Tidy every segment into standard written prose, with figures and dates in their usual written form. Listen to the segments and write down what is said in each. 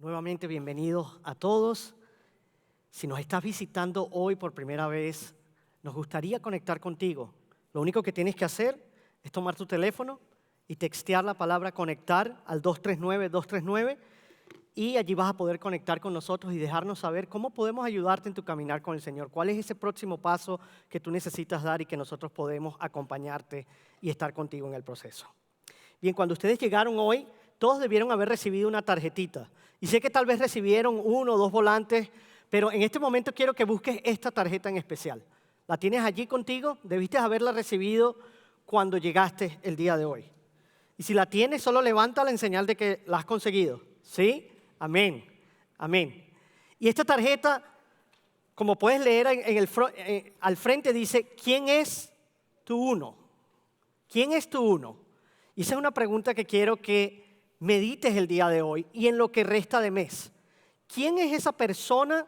Nuevamente bienvenidos a todos. Si nos estás visitando hoy por primera vez, nos gustaría conectar contigo. Lo único que tienes que hacer es tomar tu teléfono y textear la palabra conectar al 239-239 y allí vas a poder conectar con nosotros y dejarnos saber cómo podemos ayudarte en tu caminar con el Señor. ¿Cuál es ese próximo paso que tú necesitas dar y que nosotros podemos acompañarte y estar contigo en el proceso? Bien, cuando ustedes llegaron hoy, todos debieron haber recibido una tarjetita. Y sé que tal vez recibieron 1 o 2 volantes, pero en este momento quiero que busques esta tarjeta en especial. ¿La tienes allí contigo? Debiste haberla recibido cuando llegaste el día de hoy. Y si la tienes, solo levántala en señal de que la has conseguido. ¿Sí? Amén. Amén. Y esta tarjeta, como puedes leer al frente, dice, ¿quién es tu uno? ¿Quién es tu uno? Y esa es una pregunta que quiero que medites el día de hoy y en lo que resta de mes. ¿Quién es esa persona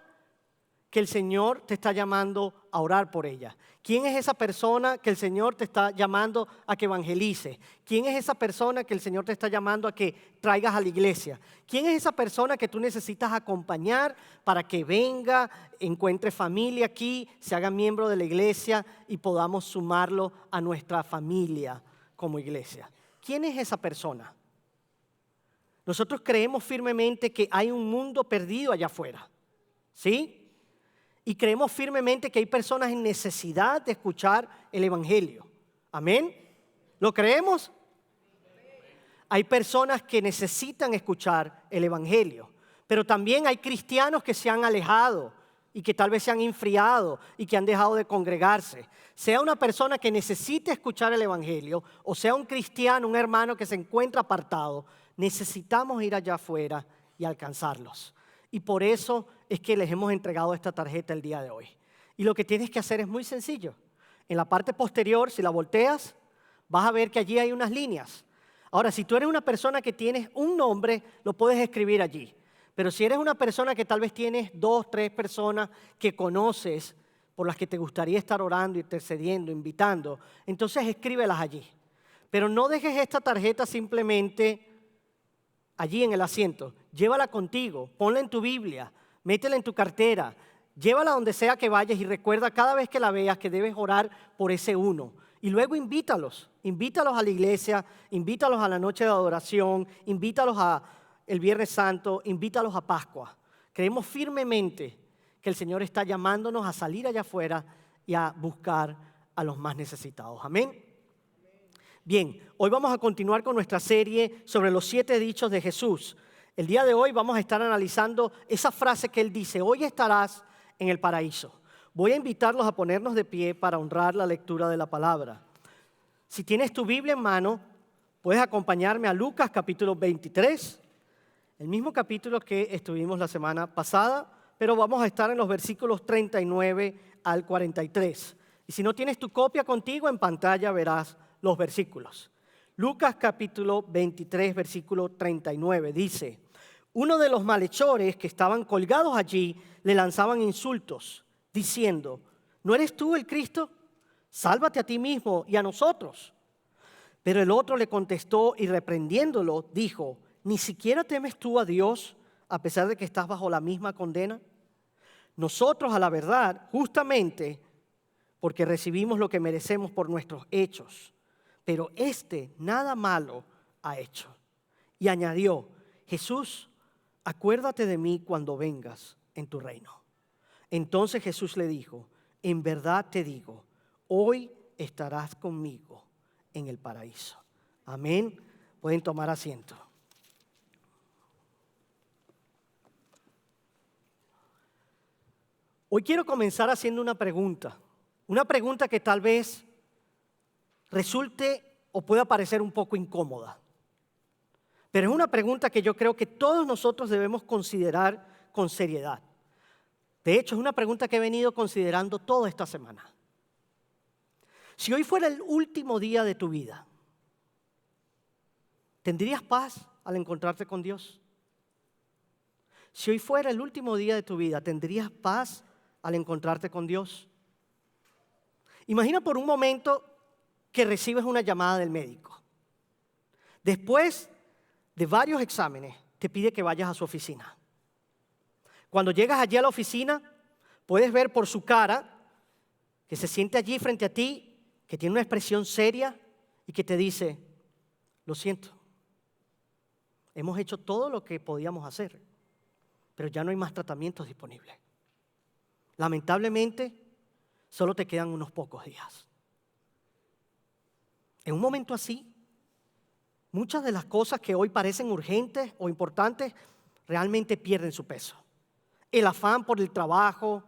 que el Señor te está llamando a orar por ella? ¿Quién es esa persona que el Señor te está llamando a que evangelice? ¿Quién es esa persona que el Señor te está llamando a que traigas a la iglesia? ¿Quién es esa persona que tú necesitas acompañar para que venga, encuentre familia aquí, se haga miembro de la iglesia y podamos sumarlo a nuestra familia como iglesia? ¿Quién es esa persona? Nosotros creemos firmemente que hay un mundo perdido allá afuera, ¿sí? Y creemos firmemente que hay personas en necesidad de escuchar el evangelio. ¿Amén? ¿Lo creemos? Hay personas que necesitan escuchar el evangelio, pero también hay cristianos que se han alejado y que tal vez se han enfriado y que han dejado de congregarse. Sea una persona que necesite escuchar el evangelio o sea un cristiano, un hermano que se encuentra apartado, necesitamos ir allá afuera y alcanzarlos. Y por eso es que les hemos entregado esta tarjeta el día de hoy. Y lo que tienes que hacer es muy sencillo. En la parte posterior, si la volteas, vas a ver que allí hay unas líneas. Ahora, si tú eres una persona que tienes un nombre, lo puedes escribir allí. Pero si eres una persona que tal vez tienes 2, 3 personas que conoces, por las que te gustaría estar orando, intercediendo, invitando, entonces escríbelas allí. Pero no dejes esta tarjeta simplemente allí en el asiento. Llévala contigo, ponla en tu Biblia, métela en tu cartera, llévala donde sea que vayas y recuerda cada vez que la veas que debes orar por ese uno. Y luego invítalos a la iglesia, invítalos a la noche de adoración, invítalos el Viernes Santo, invítalos a Pascua. Creemos firmemente que el Señor está llamándonos a salir allá afuera y a buscar a los más necesitados. Amén. Bien, hoy vamos a continuar con nuestra serie sobre los 7 dichos de Jesús. El día de hoy vamos a estar analizando esa frase que Él dice, hoy estarás en el paraíso. Voy a invitarlos a ponernos de pie para honrar la lectura de la palabra. Si tienes tu Biblia en mano, puedes acompañarme a Lucas capítulo 23, el mismo capítulo que estuvimos la semana pasada, pero vamos a estar en los versículos 39 al 43. Y si no tienes tu copia contigo, en pantalla verás los versículos. Lucas capítulo 23, versículo 39, dice, uno de los malhechores que estaban colgados allí le lanzaban insultos, diciendo, ¿no eres tú el Cristo? Sálvate a ti mismo y a nosotros. Pero el otro le contestó y reprendiéndolo, dijo, ¿ni siquiera temes tú a Dios a pesar de que estás bajo la misma condena? Nosotros, a la verdad, justamente porque recibimos lo que merecemos por nuestros hechos, pero nada malo ha hecho. Y añadió, Jesús, acuérdate de mí cuando vengas en tu reino. Entonces Jesús le dijo, en verdad te digo, hoy estarás conmigo en el paraíso. Amén. Pueden tomar asiento. Hoy quiero comenzar haciendo una pregunta que tal vez resulte o pueda parecer un poco incómoda. Pero es una pregunta que yo creo que todos nosotros debemos considerar con seriedad. De hecho, es una pregunta que he venido considerando toda esta semana. Si hoy fuera el último día de tu vida, ¿tendrías paz al encontrarte con Dios? Si hoy fuera el último día de tu vida, ¿tendrías paz al encontrarte con Dios? Imagina por un momento que recibes una llamada del médico. Después de varios exámenes, te pide que vayas a su oficina. Cuando llegas allí a la oficina, puedes ver por su cara que se siente allí frente a ti, que tiene una expresión seria y que te dice: lo siento, hemos hecho todo lo que podíamos hacer, pero ya no hay más tratamientos disponibles. Lamentablemente, solo te quedan unos pocos días. En un momento así, muchas de las cosas que hoy parecen urgentes o importantes realmente pierden su peso. El afán por el trabajo,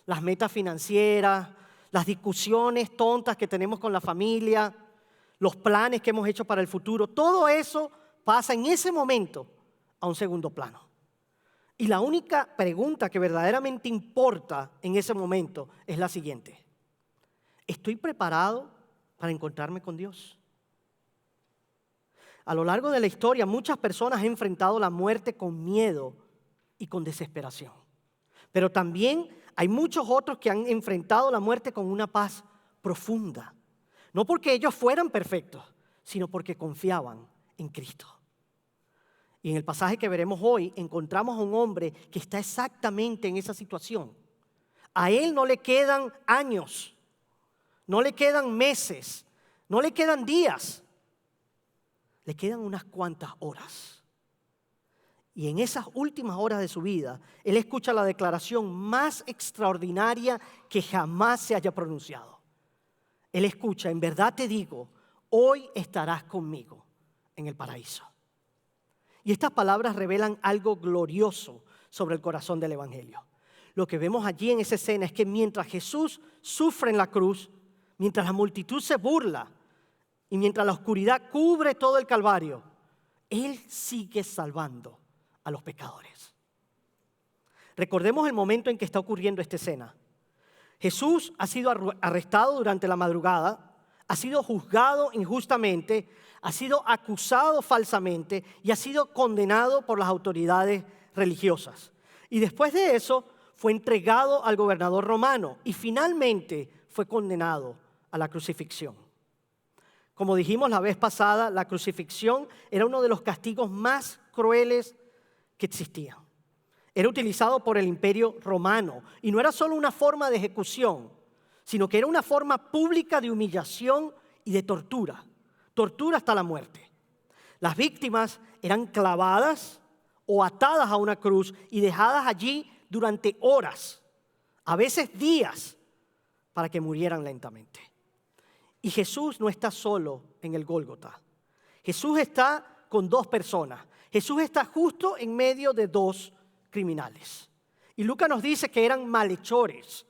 las metas financieras, las discusiones tontas que tenemos con la familia, los planes que hemos hecho para el futuro, todo eso pasa en ese momento a un segundo plano. Y la única pregunta que verdaderamente importa en ese momento es la siguiente: ¿estoy preparado para encontrarme con Dios? A lo largo de la historia, muchas personas han enfrentado la muerte con miedo y con desesperación. Pero también hay muchos otros que han enfrentado la muerte con una paz profunda. No porque ellos fueran perfectos, sino porque confiaban en Cristo. Y en el pasaje que veremos hoy encontramos a un hombre que está exactamente en esa situación. A él no le quedan años, no le quedan meses, no le quedan días. Le quedan unas cuantas horas. Y en esas últimas horas de su vida, él escucha la declaración más extraordinaria que jamás se haya pronunciado. Él escucha: en verdad te digo, hoy estarás conmigo en el paraíso. Y estas palabras revelan algo glorioso sobre el corazón del Evangelio. Lo que vemos allí en esa escena es que mientras Jesús sufre en la cruz, mientras la multitud se burla y mientras la oscuridad cubre todo el Calvario, Él sigue salvando a los pecadores. Recordemos el momento en que está ocurriendo esta escena. Jesús ha sido arrestado durante la madrugada, ha sido juzgado injustamente, ha sido acusado falsamente y ha sido condenado por las autoridades religiosas. Y después de eso fue entregado al gobernador romano y finalmente fue condenado a la crucifixión. Como dijimos la vez pasada, la crucifixión era uno de los castigos más crueles que existían. Era utilizado por el Imperio Romano y no era solo una forma de ejecución, sino que era una forma pública de humillación y de tortura hasta la muerte. Las víctimas eran clavadas o atadas a una cruz y dejadas allí durante horas, a veces días, para que murieran lentamente. Y Jesús no está solo en el Gólgota. Jesús está con dos personas. Jesús está justo en medio de dos criminales. Y Lucas nos dice que eran malhechores,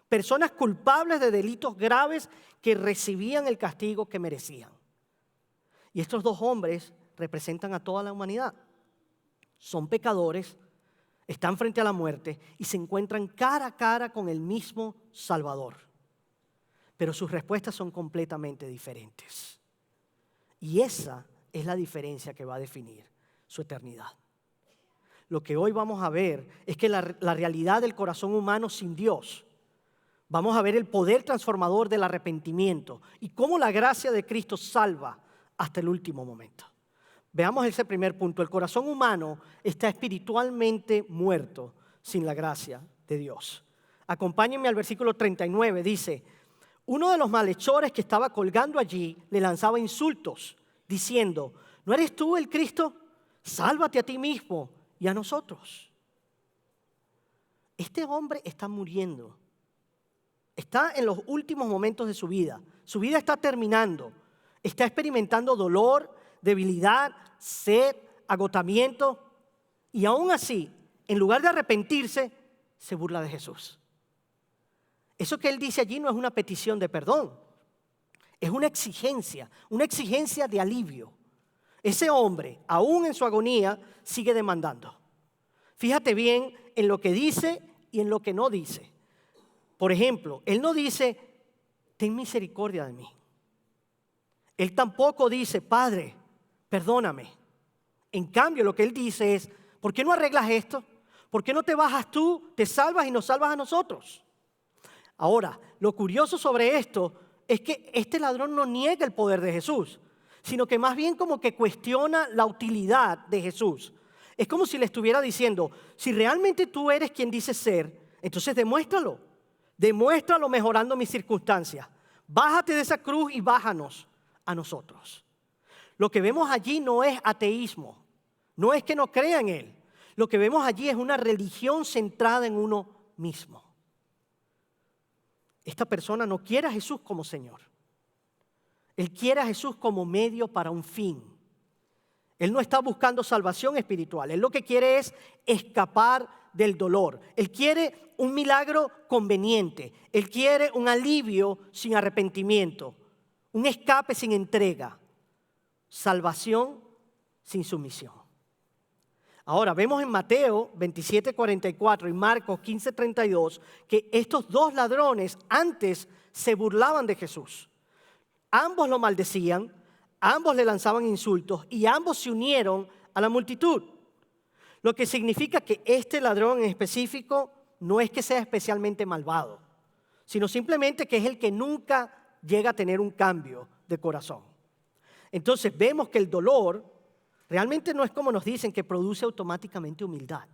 personas culpables de delitos graves que recibían el castigo que merecían. Y estos dos hombres representan a toda la humanidad. Son pecadores, están frente a la muerte y se encuentran cara a cara con el mismo Salvador. Pero sus respuestas son completamente diferentes. Y esa es la diferencia que va a definir su eternidad. Lo que hoy vamos a ver es que la realidad del corazón humano sin Dios, vamos a ver el poder transformador del arrepentimiento y cómo la gracia de Cristo salva hasta el último momento. Veamos ese primer punto. El corazón humano está espiritualmente muerto sin la gracia de Dios. Acompáñenme al versículo 39, dice: uno de los malhechores que estaba colgando allí le lanzaba insultos, diciendo: ¿no eres tú el Cristo? Sálvate a ti mismo y a nosotros. Este hombre está muriendo. Está en los últimos momentos de su vida. Su vida está terminando. Está experimentando dolor, debilidad, sed, agotamiento. Y aún así, en lugar de arrepentirse, se burla de Jesús. Eso que él dice allí no es una petición de perdón. Es una exigencia de alivio. Ese hombre, aún en su agonía, sigue demandando. Fíjate bien en lo que dice y en lo que no dice. Por ejemplo, él no dice: ten misericordia de mí. Él tampoco dice: Padre, perdóname. En cambio, lo que él dice es: ¿por qué no arreglas esto? ¿Por qué no te bajas tú, te salvas y nos salvas a nosotros? Ahora, lo curioso sobre esto es que este ladrón no niega el poder de Jesús, sino que más bien como que cuestiona la utilidad de Jesús. Es como si le estuviera diciendo, si realmente tú eres quien dices ser, entonces demuéstralo. Demuéstralo mejorando mis circunstancias. Bájate de esa cruz y bájanos a nosotros. Lo que vemos allí no es ateísmo, no es que no crea en Él. Lo que vemos allí es una religión centrada en uno mismo. Esta persona no quiere a Jesús como Señor. Él quiere a Jesús como medio para un fin. Él no está buscando salvación espiritual. Él lo que quiere es escapar del dolor. Él quiere un milagro conveniente. Él quiere un alivio sin arrepentimiento. Un escape sin entrega. Salvación sin sumisión. Ahora, vemos en Mateo 27:44 y Marcos 15:32 que estos dos ladrones antes se burlaban de Jesús. Ambos lo maldecían, ambos le lanzaban insultos y ambos se unieron a la multitud. Lo que significa que este ladrón en específico no es que sea especialmente malvado, sino simplemente que es el que nunca llega a tener un cambio de corazón. Entonces vemos que el dolor realmente no es como nos dicen que produce automáticamente humildad.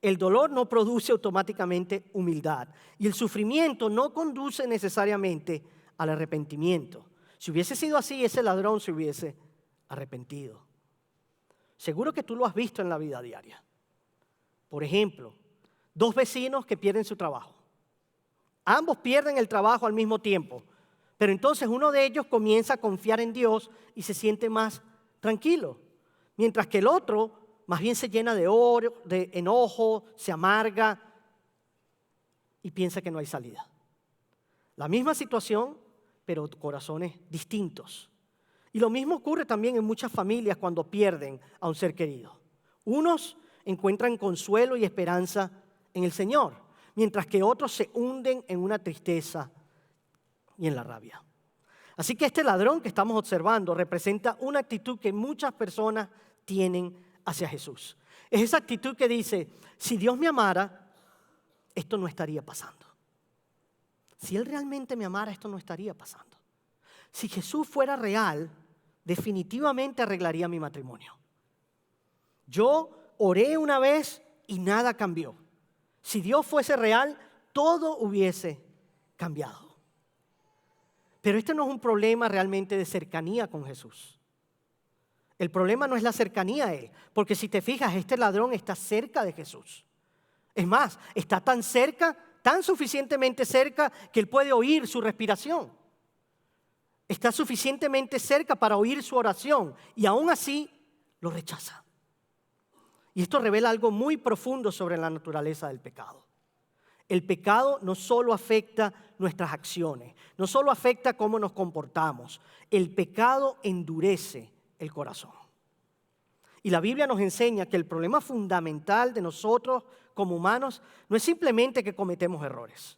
El dolor no produce automáticamente humildad y el sufrimiento no conduce necesariamente al arrepentimiento. Si hubiese sido así, ese ladrón se hubiese arrepentido. Seguro que tú lo has visto en la vida diaria. Por ejemplo, dos vecinos que pierden su trabajo. Ambos pierden el trabajo al mismo tiempo, pero entonces uno de ellos comienza a confiar en Dios y se siente más tranquilo, mientras que el otro más bien se llena de enojo, se amarga y piensa que no hay salida. La misma situación, pero corazones distintos. Y lo mismo ocurre también en muchas familias cuando pierden a un ser querido. Unos encuentran consuelo y esperanza en el Señor, mientras que otros se hunden en una tristeza y en la rabia. Así que este ladrón que estamos observando representa una actitud que muchas personas tienen hacia Jesús. Es esa actitud que dice, si Dios me amara, esto no estaría pasando. Si Él realmente me amara, esto no estaría pasando. Si Jesús fuera real, definitivamente arreglaría mi matrimonio. Yo oré una vez y nada cambió. Si Dios fuese real, todo hubiese cambiado. Pero este no es un problema realmente de cercanía con Jesús. El problema no es la cercanía a Él, porque si te fijas, este ladrón está cerca de Jesús. Es más, está tan cerca, tan suficientemente cerca que él puede oír su respiración. Está suficientemente cerca para oír su oración y aún así lo rechaza. Y esto revela algo muy profundo sobre la naturaleza del pecado. El pecado no solo afecta nuestras acciones, no solo afecta cómo nos comportamos. El pecado endurece el corazón. Y la Biblia nos enseña que el problema fundamental de nosotros como humanos no es simplemente que cometemos errores.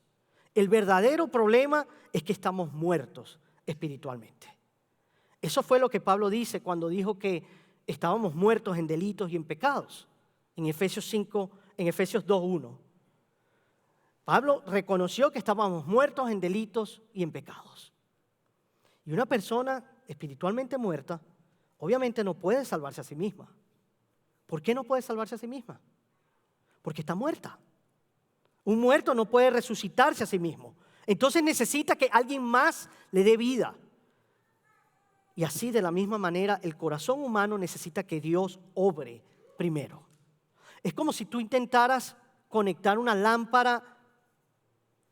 El verdadero problema es que estamos muertos espiritualmente. Eso fue lo que Pablo dice cuando dijo que estábamos muertos en delitos y en pecados. En Efesios 2:1. Pablo reconoció que estábamos muertos en delitos y en pecados. Y una persona espiritualmente muerta, obviamente no puede salvarse a sí misma. ¿Por qué no puede salvarse a sí misma? Porque está muerta. Un muerto no puede resucitarse a sí mismo. Entonces necesita que alguien más le dé vida. Y así de la misma manera el corazón humano necesita que Dios obre primero. Es como si tú intentaras conectar una lámpara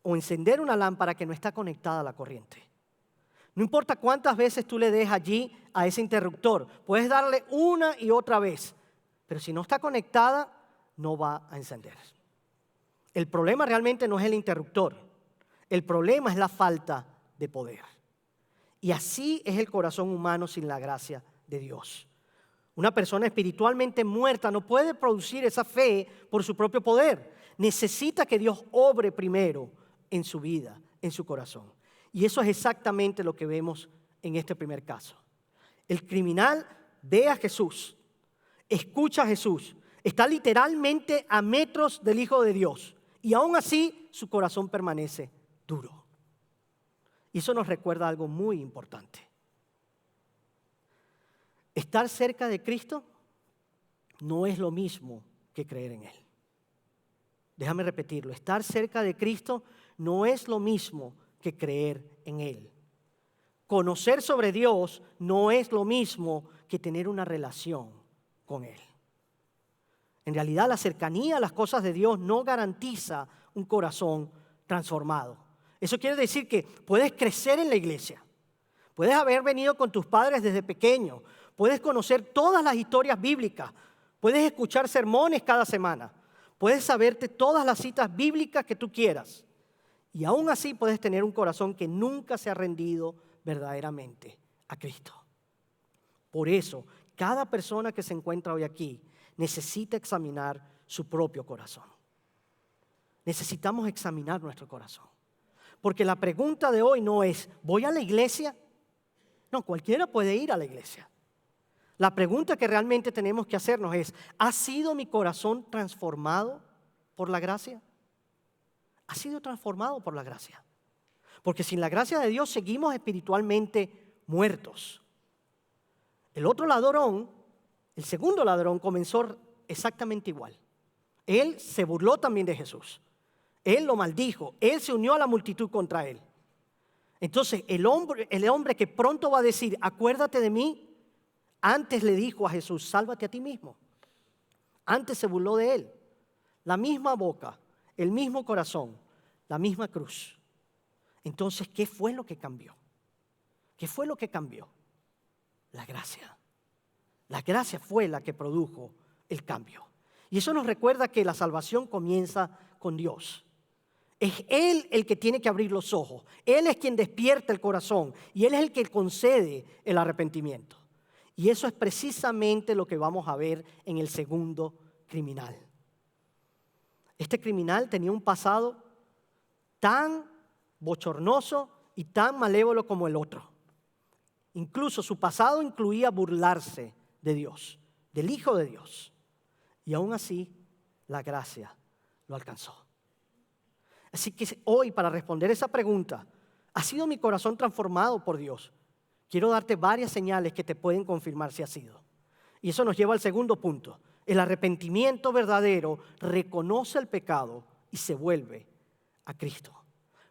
o encender una lámpara que no está conectada a la corriente. No importa cuántas veces tú le des allí a ese interruptor, puedes darle una y otra vez, pero si no está conectada, no va a encender. El problema realmente no es el interruptor, el problema es la falta de poder. Y así es el corazón humano sin la gracia de Dios. Una persona espiritualmente muerta no puede producir esa fe por su propio poder. Necesita que Dios obre primero en su vida, en su corazón. Y eso es exactamente lo que vemos en este primer caso. El criminal ve a Jesús, escucha a Jesús, está literalmente a metros del Hijo de Dios y aún así su corazón permanece duro. Y eso nos recuerda algo muy importante. Estar cerca de Cristo no es lo mismo que creer en Él. Déjame repetirlo, estar cerca de Cristo no es lo mismo que creer en Él. Conocer sobre Dios no es lo mismo que tener una relación con Él. En realidad, la cercanía a las cosas de Dios no garantiza un corazón transformado. Eso quiere decir que puedes crecer en la iglesia, puedes haber venido con tus padres desde pequeño, puedes conocer todas las historias bíblicas, puedes escuchar sermones cada semana, puedes saberte todas las citas bíblicas que tú quieras y aún así puedes tener un corazón que nunca se ha rendido verdaderamente a Cristo. Por eso, cada persona que se encuentra hoy aquí necesita examinar su propio corazón. Necesitamos examinar nuestro corazón. Porque la pregunta de hoy no es, ¿voy a la iglesia? No, cualquiera puede ir a la iglesia. La pregunta que realmente tenemos que hacernos es, ¿ha sido mi corazón transformado por la gracia? ¿Ha sido transformado por la gracia? Porque sin la gracia de Dios seguimos espiritualmente muertos. El otro ladrón, el segundo ladrón, comenzó exactamente igual. Él se burló también de Jesús. Él lo maldijo. Él se unió a la multitud contra él. Entonces, el hombre que pronto va a decir, acuérdate de mí, antes le dijo a Jesús, sálvate a ti mismo. Antes se burló de él. La misma boca, el mismo corazón, la misma cruz. Entonces, ¿qué fue lo que cambió? ¿Qué fue lo que cambió? La gracia. La gracia fue la que produjo el cambio. Y eso nos recuerda que la salvación comienza con Dios. Es Él el que tiene que abrir los ojos. Él es quien despierta el corazón y Él es el que concede el arrepentimiento. Y eso es precisamente lo que vamos a ver en el segundo criminal. Este criminal tenía un pasado tan bochornoso y tan malévolo como el otro. Incluso su pasado incluía burlarse de Dios, del Hijo de Dios. Y aún así, la gracia lo alcanzó. Así que hoy, para responder esa pregunta, ¿ha sido mi corazón transformado por Dios? Quiero darte varias señales que te pueden confirmar si ha sido. Y eso nos lleva al segundo punto. El arrepentimiento verdadero reconoce el pecado y se vuelve a Cristo.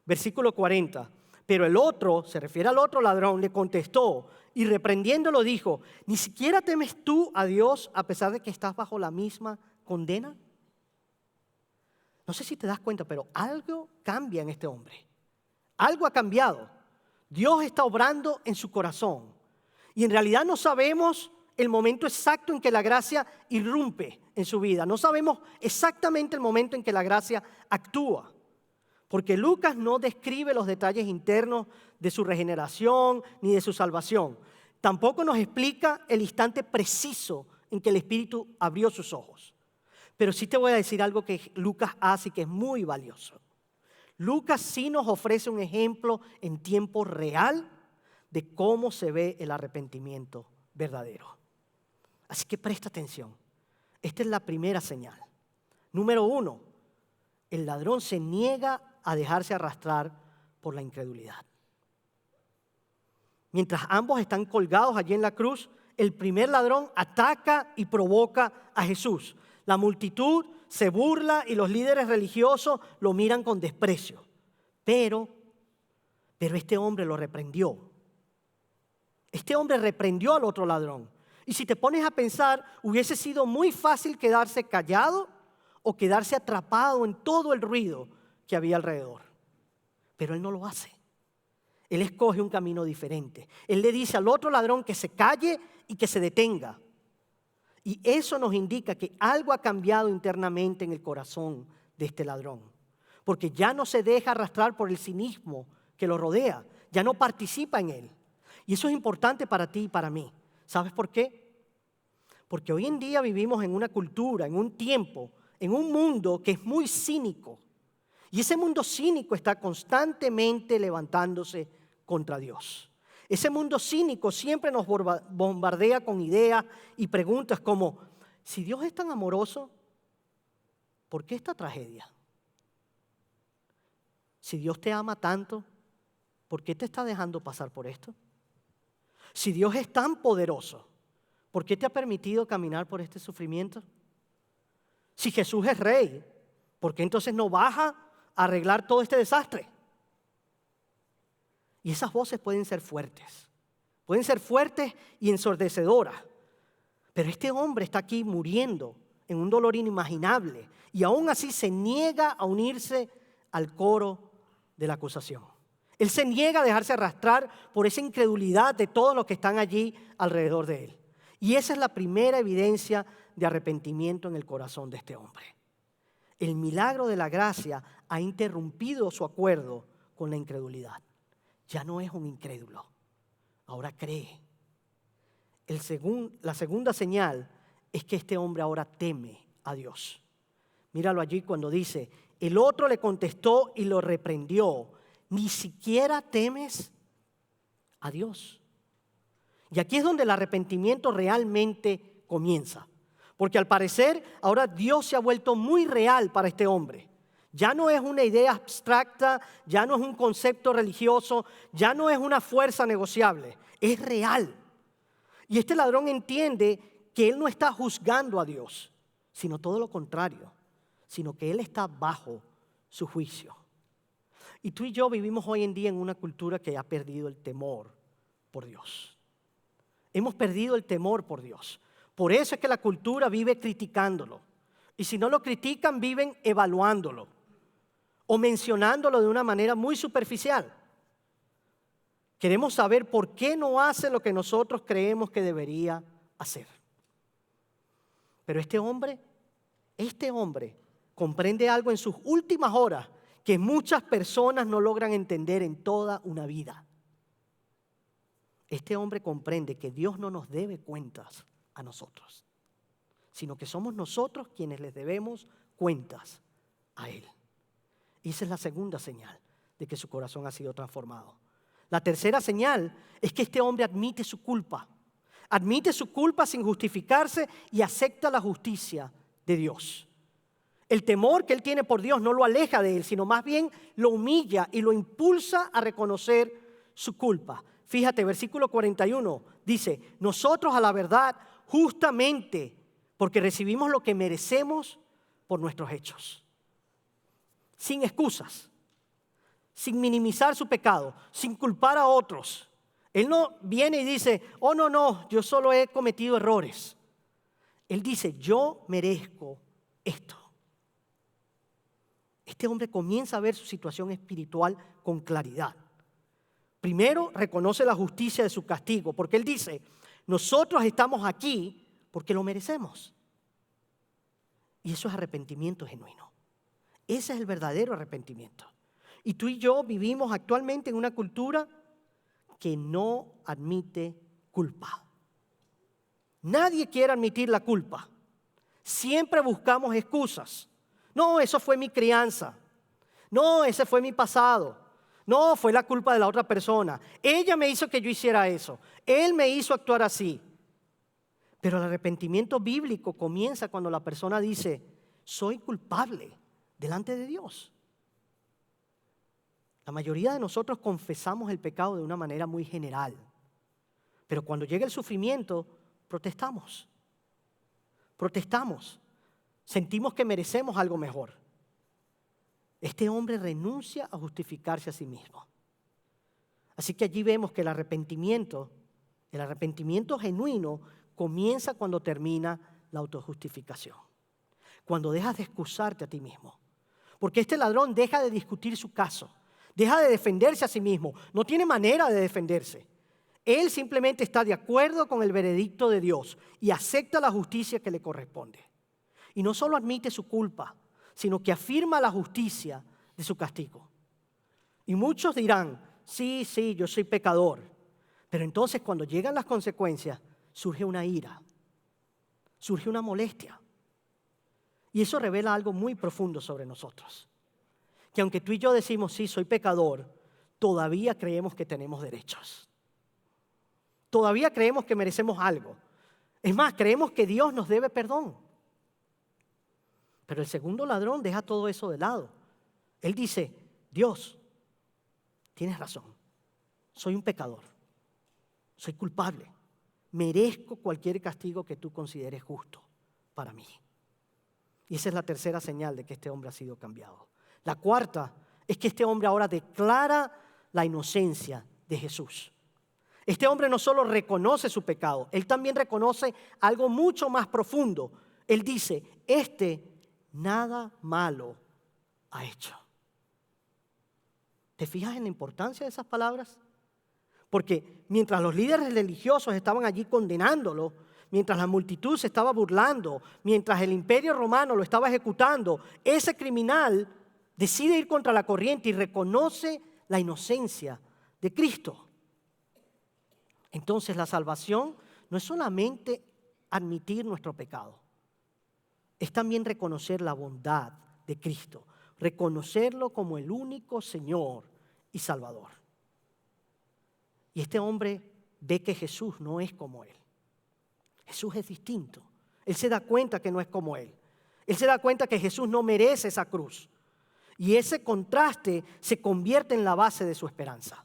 Versículo 40. Pero el otro, se refiere al otro ladrón, le contestó y reprendiéndolo dijo, ¿ni siquiera temes tú a Dios a pesar de que estás bajo la misma condena? No sé si te das cuenta, pero algo cambia en este hombre. Algo ha cambiado. Dios está obrando en su corazón. Y en realidad no sabemos el momento exacto en que la gracia irrumpe en su vida. No sabemos exactamente el momento en que la gracia actúa. Porque Lucas no describe los detalles internos de su regeneración ni de su salvación. Tampoco nos explica el instante preciso en que el Espíritu abrió sus ojos. Pero sí te voy a decir algo que Lucas hace y que es muy valioso. Lucas sí nos ofrece un ejemplo en tiempo real de cómo se ve el arrepentimiento verdadero. Así que presta atención. Esta es la primera señal. Número 1, el ladrón se niega a dejarse arrastrar por la incredulidad. Mientras ambos están colgados allí en la cruz, el primer ladrón ataca y provoca a Jesús. La multitud se burla y los líderes religiosos lo miran con desprecio. Pero este hombre lo reprendió. Este hombre reprendió al otro ladrón. Y si te pones a pensar, hubiese sido muy fácil quedarse callado o quedarse atrapado en todo el ruido que había alrededor. Pero él no lo hace. Él escoge un camino diferente. Él le dice al otro ladrón que se calle y que se detenga. Y eso nos indica que algo ha cambiado internamente en el corazón de este ladrón. Porque ya no se deja arrastrar por el cinismo que lo rodea. Ya no participa en él. Y eso es importante para ti y para mí. ¿Sabes por qué? Porque hoy en día vivimos en una cultura, en un tiempo, en un mundo que es muy cínico. Y ese mundo cínico está constantemente levantándose contra Dios. Ese mundo cínico siempre nos bombardea con ideas y preguntas como, si Dios es tan amoroso, ¿por qué esta tragedia? Si Dios te ama tanto, ¿por qué te está dejando pasar por esto? Si Dios es tan poderoso, ¿por qué te ha permitido caminar por este sufrimiento? Si Jesús es rey, ¿por qué entonces no baja a arreglar todo este desastre? Y esas voces pueden ser fuertes y ensordecedoras. Pero este hombre está aquí muriendo en un dolor inimaginable y aún así se niega a unirse al coro de la acusación. Él se niega a dejarse arrastrar por esa incredulidad de todos los que están allí alrededor de él. Y esa es la primera evidencia de arrepentimiento en el corazón de este hombre. El milagro de la gracia ha interrumpido su acuerdo con la incredulidad. Ya no es un incrédulo, ahora cree. La segunda señal es que este hombre ahora teme a Dios. Míralo allí cuando dice, el otro le contestó y lo reprendió. ¿Ni siquiera temes a Dios? Y aquí es donde el arrepentimiento realmente comienza. Porque al parecer ahora Dios se ha vuelto muy real para este hombre. Ya no es una idea abstracta, ya no es un concepto religioso, ya no es una fuerza negociable, es real. Y este ladrón entiende que él no está juzgando a Dios, sino todo lo contrario, sino que él está bajo su juicio. Y tú y yo vivimos hoy en día en una cultura que ha perdido el temor por Dios. Hemos perdido el temor por Dios. Por eso es que la cultura vive criticándolo. Y si no lo critican, viven evaluándolo o mencionándolo de una manera muy superficial. Queremos saber por qué no hace lo que nosotros creemos que debería hacer. Pero este hombre comprende algo en sus últimas horas que muchas personas no logran entender en toda una vida. Este hombre comprende que Dios no nos debe cuentas a nosotros, sino que somos nosotros quienes les debemos cuentas a Él. Y esa es la segunda señal de que su corazón ha sido transformado. La tercera señal es que este hombre admite su culpa. Admite su culpa sin justificarse y acepta la justicia de Dios. El temor que él tiene por Dios no lo aleja de él, sino más bien lo humilla y lo impulsa a reconocer su culpa. Fíjate, versículo 41 dice, nosotros a la verdad justamente porque recibimos lo que merecemos por nuestros hechos. Sin excusas, sin minimizar su pecado, sin culpar a otros. Él no viene y dice, oh no, yo solo he cometido errores. Él dice, yo merezco esto. Este hombre comienza a ver su situación espiritual con claridad. Primero, reconoce la justicia de su castigo, porque él dice, nosotros estamos aquí porque lo merecemos. Y eso es arrepentimiento genuino. Ese es el verdadero arrepentimiento. Y tú y yo vivimos actualmente en una cultura que no admite culpa. Nadie quiere admitir la culpa. Siempre buscamos excusas. No, eso fue mi crianza. No, ese fue mi pasado. No, fue la culpa de la otra persona. Ella me hizo que yo hiciera eso. Él me hizo actuar así. Pero el arrepentimiento bíblico comienza cuando la persona dice, soy culpable delante de Dios. La mayoría de nosotros confesamos el pecado de una manera muy general. Pero cuando llega el sufrimiento, protestamos. Protestamos. Sentimos que merecemos algo mejor. Este hombre renuncia a justificarse a sí mismo. Así que allí vemos que el arrepentimiento genuino comienza cuando termina la autojustificación. Cuando dejas de excusarte a ti mismo. Porque este ladrón deja de discutir su caso. Deja de defenderse a sí mismo. No tiene manera de defenderse. Él simplemente está de acuerdo con el veredicto de Dios y acepta la justicia que le corresponde. Y no solo admite su culpa, sino que afirma la justicia de su castigo. Y muchos dirán, sí, yo soy pecador. Pero entonces cuando llegan las consecuencias, surge una ira, surge una molestia. Y eso revela algo muy profundo sobre nosotros. Que aunque tú y yo decimos, sí, soy pecador, todavía creemos que tenemos derechos. Todavía creemos que merecemos algo. Es más, creemos que Dios nos debe perdón. Pero el segundo ladrón deja todo eso de lado. Él dice, Dios, tienes razón, soy un pecador, soy culpable, merezco cualquier castigo que tú consideres justo para mí. Y esa es la tercera señal de que este hombre ha sido cambiado. La cuarta es que este hombre ahora declara la inocencia de Jesús. Este hombre no solo reconoce su pecado, él también reconoce algo mucho más profundo. Él dice, nada malo ha hecho. ¿Te fijas en la importancia de esas palabras? Porque mientras los líderes religiosos estaban allí condenándolo, mientras la multitud se estaba burlando, mientras el imperio romano lo estaba ejecutando, ese criminal decide ir contra la corriente y reconoce la inocencia de Cristo. Entonces la salvación no es solamente admitir nuestro pecado, es también reconocer la bondad de Cristo, reconocerlo como el único Señor y Salvador. Y este hombre ve que Jesús no es como él. Jesús es distinto. Él se da cuenta que no es como él. Él se da cuenta que Jesús no merece esa cruz. Y ese contraste se convierte en la base de su esperanza.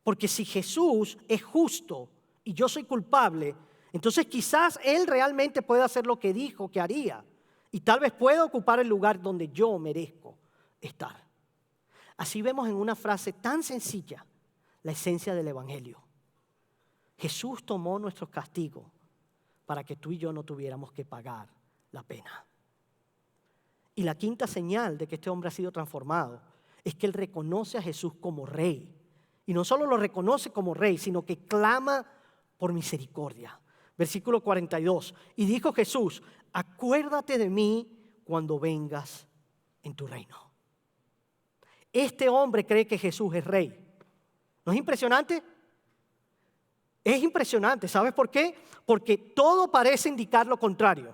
Porque si Jesús es justo y yo soy culpable, entonces quizás Él realmente pueda hacer lo que dijo que haría. Y tal vez pueda ocupar el lugar donde yo merezco estar. Así vemos en una frase tan sencilla la esencia del Evangelio. Jesús tomó nuestros castigos para que tú y yo no tuviéramos que pagar la pena. Y la quinta señal de que este hombre ha sido transformado es que él reconoce a Jesús como rey. Y no solo lo reconoce como rey, sino que clama por misericordia. Versículo 42. Y dijo Jesús, acuérdate de mí cuando vengas en tu reino. Este hombre cree que Jesús es rey. ¿No es impresionante? Es impresionante. ¿Sabes por qué? Porque todo parece indicar lo contrario.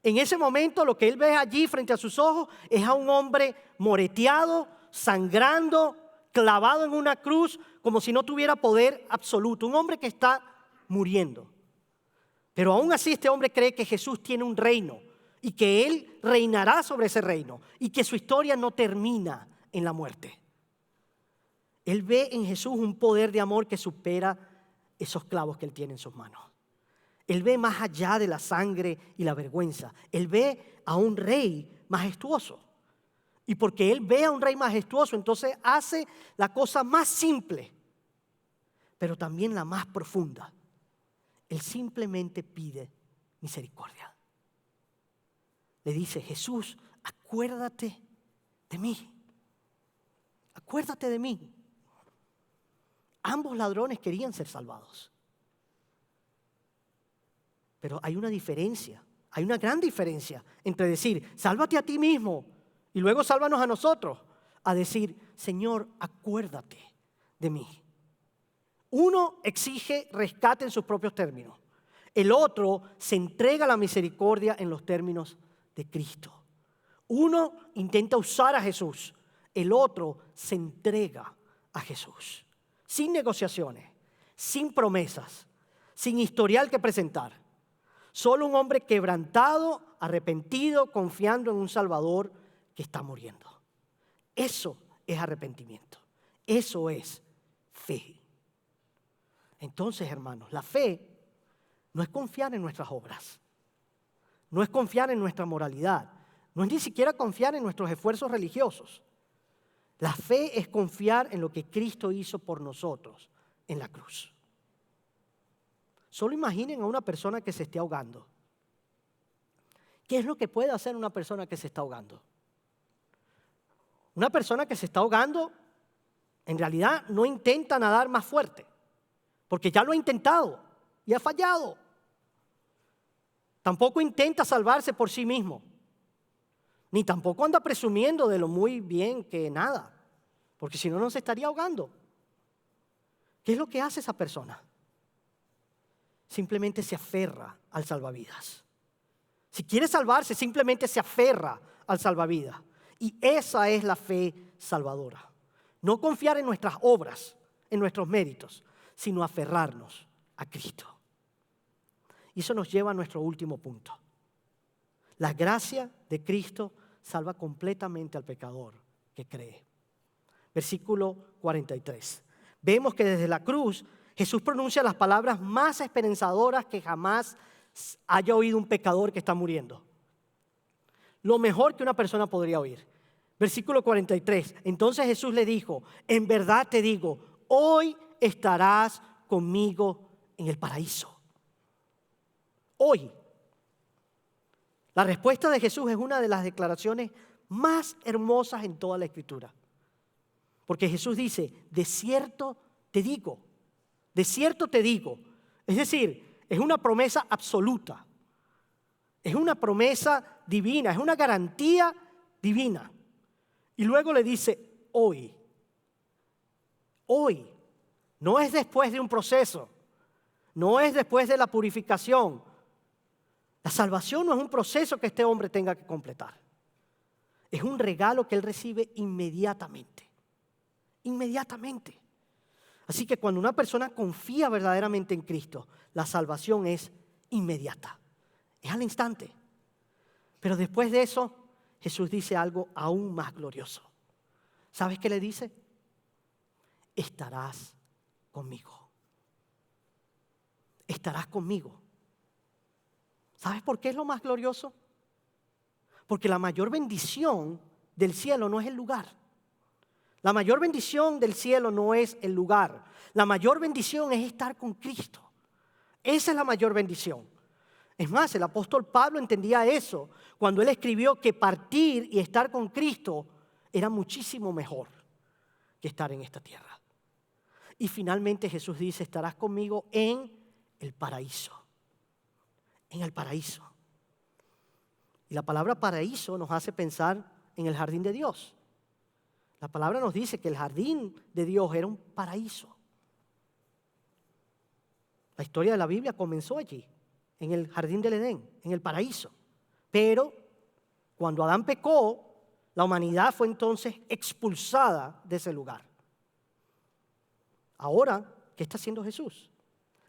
En ese momento lo que él ve allí frente a sus ojos es a un hombre moreteado, sangrando, clavado en una cruz, como si no tuviera poder absoluto. Un hombre que está muriendo. Pero aún así este hombre cree que Jesús tiene un reino y que él reinará sobre ese reino y que su historia no termina en la muerte. Él ve en Jesús un poder de amor que supera esos clavos que él tiene en sus manos. Él ve más allá de la sangre y la vergüenza. Él ve a un rey majestuoso. Y porque él ve a un rey majestuoso, entonces hace la cosa más simple, pero también la más profunda. Él simplemente pide misericordia. Le dice, Jesús, acuérdate de mí. Acuérdate de mí. Ambos ladrones querían ser salvados. Pero hay una diferencia, hay una gran diferencia entre decir, sálvate a ti mismo y luego sálvanos a nosotros, a decir, Señor, acuérdate de mí. Uno exige rescate en sus propios términos. El otro se entrega a la misericordia en los términos de Cristo. Uno intenta usar a Jesús, el otro se entrega a Jesús. Sin negociaciones, sin promesas, sin historial que presentar. Solo un hombre quebrantado, arrepentido, confiando en un Salvador que está muriendo. Eso es arrepentimiento. Eso es fe. Entonces, hermanos, la fe no es confiar en nuestras obras. No es confiar en nuestra moralidad. No es ni siquiera confiar en nuestros esfuerzos religiosos. La fe es confiar en lo que Cristo hizo por nosotros en la cruz. Solo imaginen a una persona que se esté ahogando. ¿Qué es lo que puede hacer una persona que se está ahogando? Una persona que se está ahogando, en realidad no intenta nadar más fuerte, porque ya lo ha intentado y ha fallado. Tampoco intenta salvarse por sí mismo, ni tampoco anda presumiendo de lo muy bien que nada, porque si no, no se estaría ahogando. ¿Qué es lo que hace esa persona? Simplemente se aferra al salvavidas. Si quiere salvarse, simplemente se aferra al salvavidas. Y esa es la fe salvadora. No confiar en nuestras obras, en nuestros méritos, sino aferrarnos a Cristo. Y eso nos lleva a nuestro último punto. La gracia de Cristo salva completamente al pecador que cree. Versículo 43. Vemos que desde la cruz Jesús pronuncia las palabras más esperanzadoras que jamás haya oído un pecador que está muriendo. Lo mejor que una persona podría oír. Versículo 43. Entonces Jesús le dijo, en verdad te digo, hoy estarás conmigo en el paraíso. Hoy. La respuesta de Jesús es una de las declaraciones más hermosas en toda la Escritura. Porque Jesús dice, de cierto te digo, de cierto te digo. Es decir, es una promesa absoluta. Es una promesa divina, es una garantía divina. Y luego le dice, hoy. Hoy. No es después de un proceso. No es después de la purificación. La salvación no es un proceso que este hombre tenga que completar. Es un regalo que él recibe inmediatamente. Inmediatamente. Así que cuando una persona confía verdaderamente en Cristo, la salvación es inmediata. Es al instante. Pero después de eso, Jesús dice algo aún más glorioso. ¿Sabes qué le dice? Estarás conmigo. Estarás conmigo. ¿Sabes por qué es lo más glorioso? Porque la mayor bendición del cielo no es el lugar. La mayor bendición del cielo no es el lugar. La mayor bendición es estar con Cristo. Esa es la mayor bendición. Es más, el apóstol Pablo entendía eso cuando él escribió que partir y estar con Cristo era muchísimo mejor que estar en esta tierra. Y finalmente Jesús dice, estarás conmigo en el paraíso. En el paraíso. Y la palabra paraíso nos hace pensar en el jardín de Dios. La palabra nos dice que el jardín de Dios era un paraíso. La historia de la Biblia comenzó allí, en el jardín del Edén, en el paraíso. Pero cuando Adán pecó, la humanidad fue entonces expulsada de ese lugar. Ahora, ¿qué está haciendo Jesús?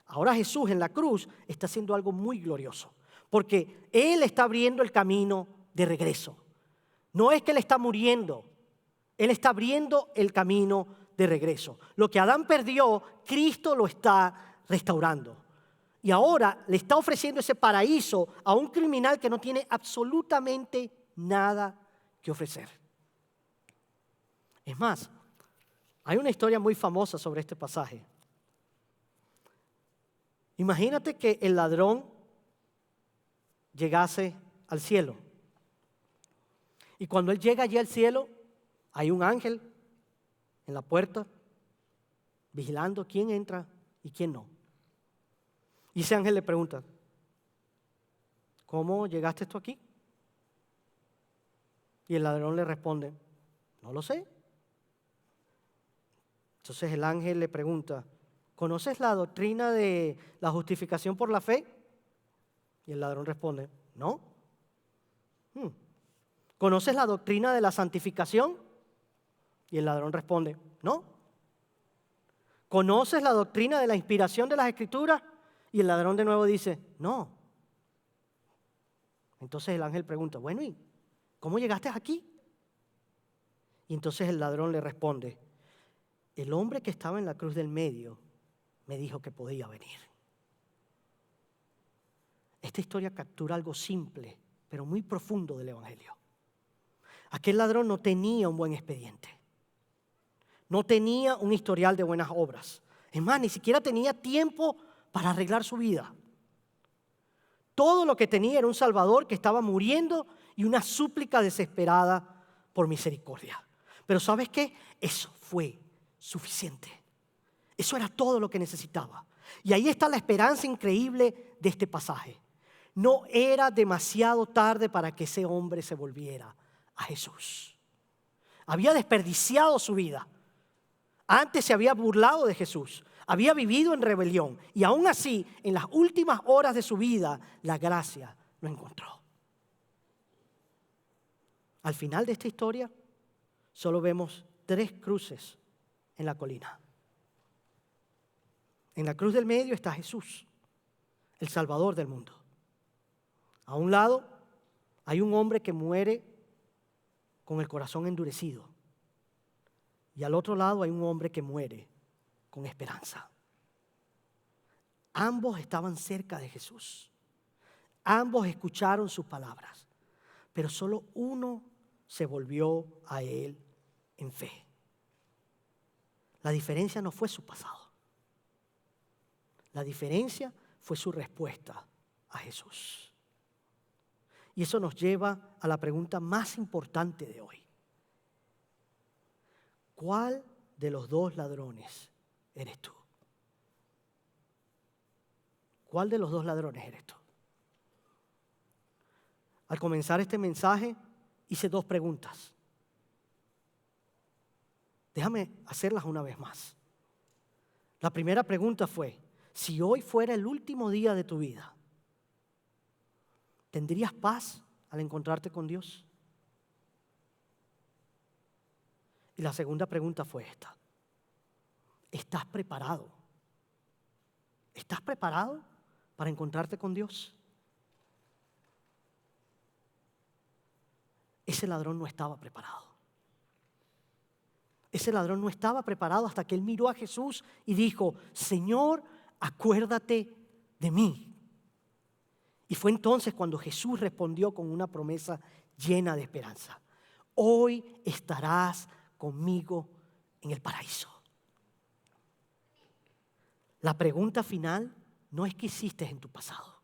Ahora Jesús en la cruz está haciendo algo muy glorioso, porque Él está abriendo el camino de regreso. No es que Él está muriendo, Él está abriendo el camino de regreso. Lo que Adán perdió, Cristo lo está restaurando. Y ahora le está ofreciendo ese paraíso a un criminal que no tiene absolutamente nada que ofrecer. Es más, hay una historia muy famosa sobre este pasaje. Imagínate que el ladrón llegase al cielo. Y cuando él llega allí al cielo, hay un ángel en la puerta vigilando quién entra y quién no. Y ese ángel le pregunta, ¿cómo llegaste tú aquí? Y el ladrón le responde, no lo sé. Entonces el ángel le pregunta, ¿conoces la doctrina de la justificación por la fe? Y el ladrón responde, no. ¿Conoces la doctrina de la santificación? Y el ladrón responde, no. ¿Conoces la doctrina de la inspiración de las Escrituras? Y el ladrón de nuevo dice, no. Entonces el ángel pregunta, bueno, ¿y cómo llegaste aquí? Y entonces el ladrón le responde, el hombre que estaba en la cruz del medio me dijo que podía venir. Esta historia captura algo simple, pero muy profundo del Evangelio. Aquel ladrón no tenía un buen expediente. No tenía un historial de buenas obras. Es más, ni siquiera tenía tiempo para arreglar su vida. Todo lo que tenía era un Salvador que estaba muriendo y una súplica desesperada por misericordia. Pero ¿sabes qué? Eso fue suficiente. Eso era todo lo que necesitaba. Y ahí está la esperanza increíble de este pasaje. No era demasiado tarde para que ese hombre se volviera a Jesús. Había desperdiciado su vida. Antes se había burlado de Jesús. Había vivido en rebelión. Y aún así, en las últimas horas de su vida, la gracia lo encontró. Al final de esta historia, solo vemos 3 cruces en la colina. En la cruz del medio está Jesús, el Salvador del mundo. A un lado hay un hombre que muere con el corazón endurecido. Y al otro lado hay un hombre que muere con esperanza. Ambos estaban cerca de Jesús. Ambos escucharon sus palabras, pero solo uno se volvió a Él en fe. La diferencia no fue su pasado. La diferencia fue su respuesta a Jesús. Y eso nos lleva a la pregunta más importante de hoy. ¿Cuál de los dos ladrones eres tú? ¿Cuál de los dos ladrones eres tú? Al comenzar este mensaje, hice dos preguntas. Déjame hacerlas una vez más. La primera pregunta fue, si hoy fuera el último día de tu vida, ¿tendrías paz al encontrarte con Dios? Y la segunda pregunta fue esta. ¿Estás preparado? ¿Estás preparado para encontrarte con Dios? Ese ladrón no estaba preparado. Ese ladrón no estaba preparado hasta que él miró a Jesús y dijo, Señor, acuérdate de mí. Y fue entonces cuando Jesús respondió con una promesa llena de esperanza. Hoy estarás conmigo en el paraíso. La pregunta final no es qué hiciste en tu pasado.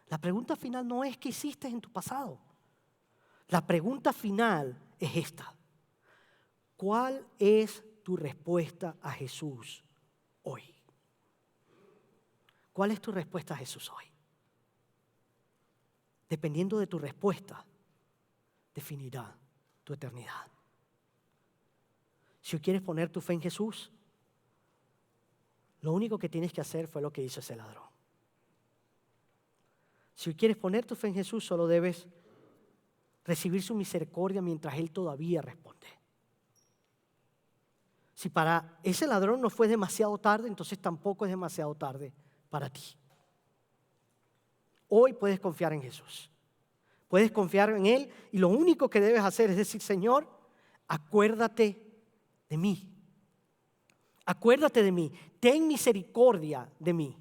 La pregunta final no es qué hiciste en tu pasado. La pregunta final es esta. ¿Cuál es tu respuesta a Jesús hoy? ¿Cuál es tu respuesta a Jesús hoy? Dependiendo de tu respuesta, definirá tu eternidad. Si quieres poner tu fe en Jesús, lo único que tienes que hacer fue lo que hizo ese ladrón. Si quieres poner tu fe en Jesús, solo debes recibir su misericordia mientras Él todavía responde. Si para ese ladrón no fue demasiado tarde, entonces tampoco es demasiado tarde para ti. Hoy puedes confiar en Jesús. Puedes confiar en Él y lo único que debes hacer es decir, Señor, acuérdate de mí. Acuérdate de mí. Ten misericordia de mí.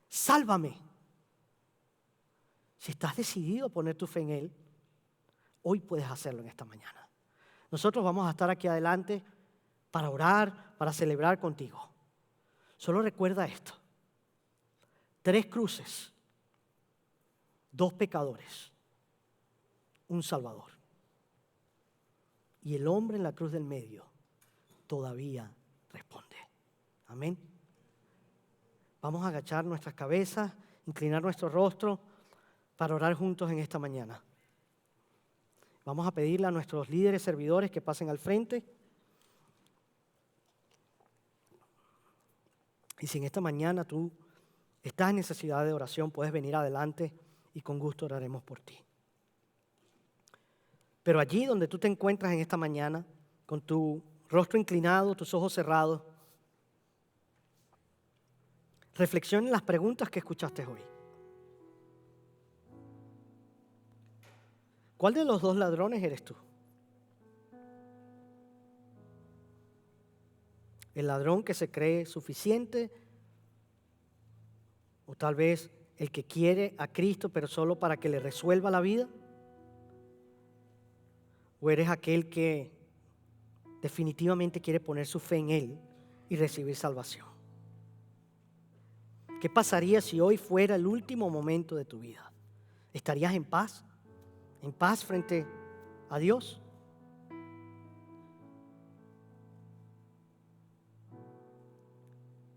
Sálvame. Si estás decidido a poner tu fe en Él, hoy puedes hacerlo en esta mañana. Nosotros vamos a estar aquí adelante para orar, para celebrar contigo. Solo recuerda esto. 3 cruces, 2 pecadores, un Salvador. Y el hombre en la cruz del medio todavía responde. Amén. Vamos a agachar nuestras cabezas, inclinar nuestro rostro para orar juntos en esta mañana. Vamos a pedirle a nuestros líderes servidores que pasen al frente. Y si en esta mañana tú estás en necesidad de oración, puedes venir adelante y con gusto oraremos por ti. Pero allí donde tú te encuentras en esta mañana, con tu rostro inclinado, tus ojos cerrados, reflexiona en las preguntas que escuchaste hoy. ¿Cuál de los 2 ladrones eres tú? ¿El ladrón que se cree suficiente? ¿O tal vez el que quiere a Cristo pero solo para que le resuelva la vida? ¿O eres aquel que definitivamente quiere poner su fe en Él y recibir salvación? ¿Qué pasaría si hoy fuera el último momento de tu vida? ¿Estarías en paz? ¿En paz frente a Dios?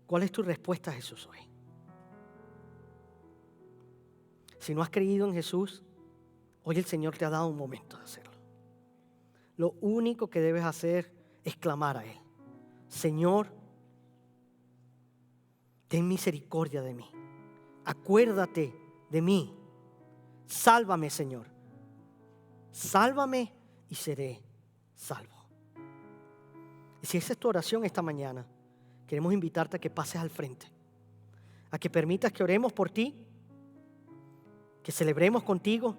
¿Cuál es tu respuesta a Jesús hoy? Si no has creído en Jesús, hoy el Señor te ha dado un momento de hacerlo. Lo único que debes hacer es clamar a Él. Señor, ten misericordia de mí. Acuérdate de mí. Sálvame, Señor. Sálvame y seré salvo. Y si esa es tu oración esta mañana, queremos invitarte a que pases al frente, a que permitas que oremos por ti, que celebremos contigo.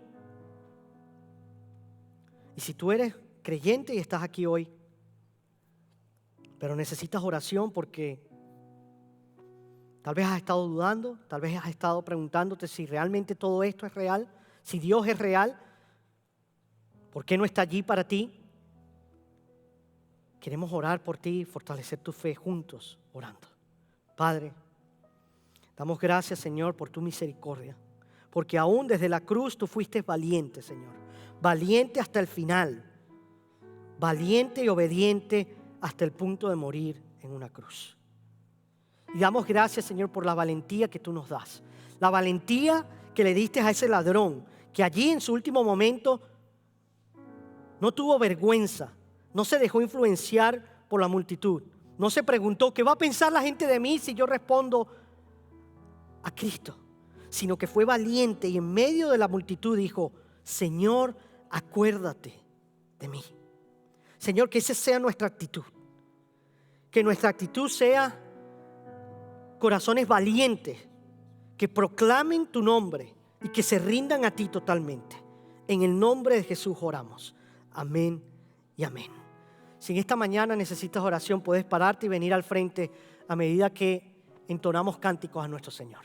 Y si tú eres creyente y estás aquí hoy, pero necesitas oración porque Tal vez has estado dudando, tal vez has estado preguntándote si realmente todo esto es real, si Dios es real, ¿por qué no está allí para ti? Queremos orar por ti y fortalecer tu fe juntos orando. Padre, damos gracias, Señor, por tu misericordia, porque aún desde la cruz tú fuiste valiente, Señor, valiente hasta el final, valiente y obediente hasta el punto de morir en una cruz. Y damos gracias, Señor, por la valentía que tú nos das, la valentía que le diste a ese ladrón, que allí en su último momento no tuvo vergüenza, no se dejó influenciar por la multitud, no se preguntó qué va a pensar la gente de mí si yo respondo a Cristo, sino que fue valiente y en medio de la multitud dijo: Señor, acuérdate de mí. Señor, que esa sea nuestra actitud, que nuestra actitud sea corazones valientes, que proclamen tu nombre y que se rindan a ti totalmente. En el nombre de Jesús oramos. Amén y amén. Si en esta mañana necesitas oración, puedes pararte y venir al frente a medida que entonamos cánticos a nuestro Señor.